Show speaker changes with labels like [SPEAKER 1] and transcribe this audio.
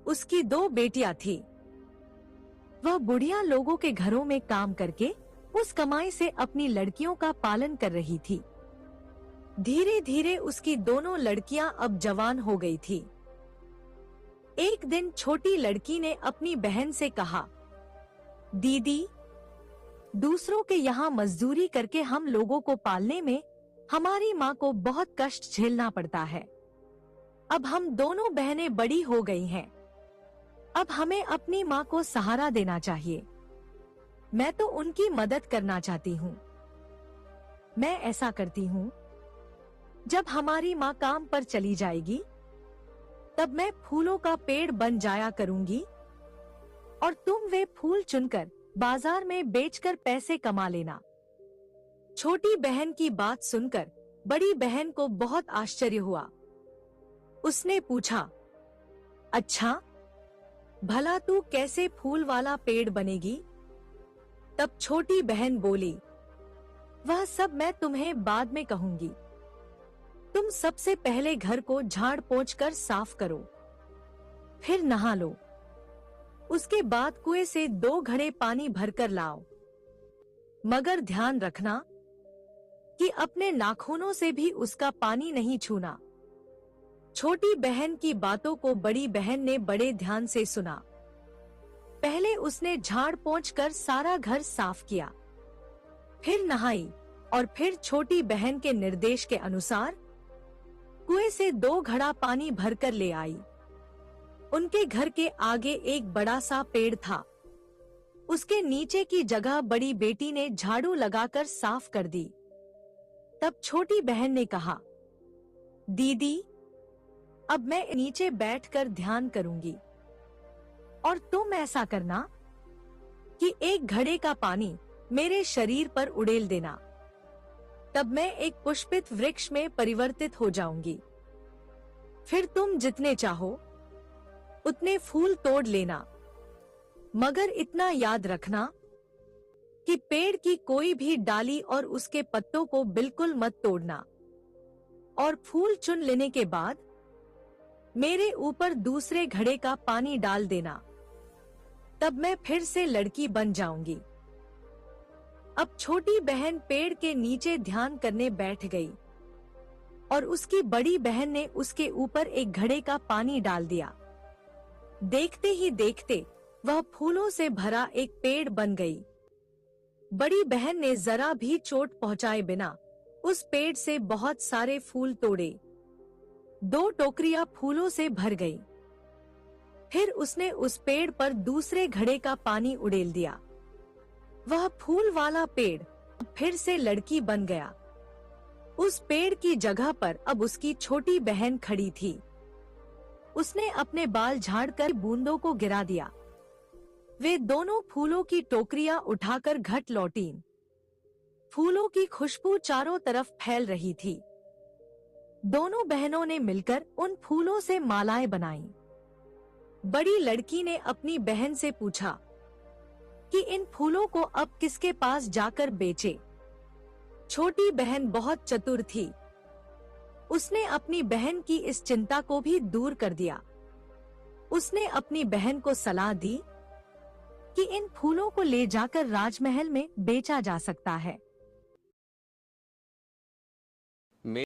[SPEAKER 1] उसकी 2 बेटियां थी। वह बुढ़िया लोगों के घरों में काम करके उस कमाई से अपनी लड़कियों का पालन कर रही थी। धीरे धीरे उसकी दोनों लड़कियां अब जवान हो गई थी। एक दिन छोटी लड़की ने अपनी बहन से कहा, दीदी, दूसरों के यहाँ मजदूरी करके हम लोगों को पालने में हमारी माँ को बहुत कष्ट झेलना पड़ता है। अब हम दोनों बहनें बड़ी हो गई हैं। अब हमें अपनी माँ को सहारा देना चाहिए। मैं तो उनकी मदद करना चाहती हूँ। मैं ऐसा करती हूँ, जब हमारी माँ काम पर चली जाएगी तब मैं फूलों का पेड़ बन जाया करूंगी और तुम वे फूल चुनकर बाजार में बेचकर पैसे कमा लेना। छोटी बहन की बात सुनकर बड़ी बहन को बहुत आश्चर्य हुआ। उसने पूछा, अच्छा, भला तू कैसे फूल वाला पेड़ बनेगी? तब छोटी बहन बोली, वह सब मैं तुम्हें बाद में कहूंगी। तुम सबसे पहले घर को झाड़ पोंछ कर साफ करो, फिर नहा लो। उसके बाद कुएं से 2 घड़े पानी भरकर लाओ, मगर ध्यान रखना कि अपने नाखूनों से भी उसका पानी नहीं छूना। छोटी बहन की बातों को बड़ी बहन ने बड़े ध्यान से सुना। पहले उसने झाड़ पोंछ कर सारा घर साफ किया, फिर नहाई और फिर छोटी बहन के निर्देश के अनुसार कुएं से 2 घड़ा पानी भरकर ले आई। उनके घर के आगे एक बड़ा सा पेड़ था। उसके नीचे की जगह बड़ी बेटी ने झाड़ू लगाकर साफ कर दी। तब छोटी बहन ने कहा, दीदी, अब मैं नीचे बैठकर ध्यान करूंगी और तुम ऐसा करना कि 1 घड़े का पानी मेरे शरीर पर उड़ेल देना। तब मैं एक पुष्पित वृक्ष में परिवर्तित हो जाऊंगी। फिर तुम जितने चाहो उतने फूल तोड़ लेना, मगर इतना याद रखना कि पेड़ की कोई भी डाली और उसके पत्तों को बिल्कुल मत तोड़ना। और फूल चुन लेने के बाद मेरे ऊपर दूसरे घड़े का पानी डाल देना। तब मैं फिर से लड़की बन जाऊंगी। अब छोटी बहन पेड़ के नीचे ध्यान करने बैठ गई और उसकी बड़ी बहन ने उसके ऊपर एक घड़े का पानी डाल दिया। देखते ही देखते वह फूलों से भरा एक पेड़ बन गई। बड़ी बहन ने जरा भी चोट पहुंचाए बिना उस पेड़ से बहुत सारे फूल तोड़े। 2 टोकरियां फूलों से भर गई। फिर उसने उस पेड़ पर दूसरे घड़े का पानी उड़ेल दिया। वह फूल वाला पेड़ फिर से लड़की बन गया। उस पेड़ की जगह पर अब उसकी छोटी बहन खड़ी थी। उसने अपने बाल झाड़कर बूंदों को गिरा दिया। वे दोनों फूलों की टोकरियां उठाकर घट लौटीं। फूलों की खुशबू चारों तरफ फैल रही थी। दोनों बहनों ने मिलकर उन फूलों से मालाएं बनाईं। बड़ी लड़की ने अपनी बहन से पूछा कि इन फूलों को अब किसके पास जाकर बेचे। छोटी बहन बहुत चतुर थी। उसने अपनी बहन की इस चिंता को भी दूर कर दिया। उसने अपनी बहन को सलाह दी कि इन फूलों को ले जाकर राजमहल में बेचा जा सकता है।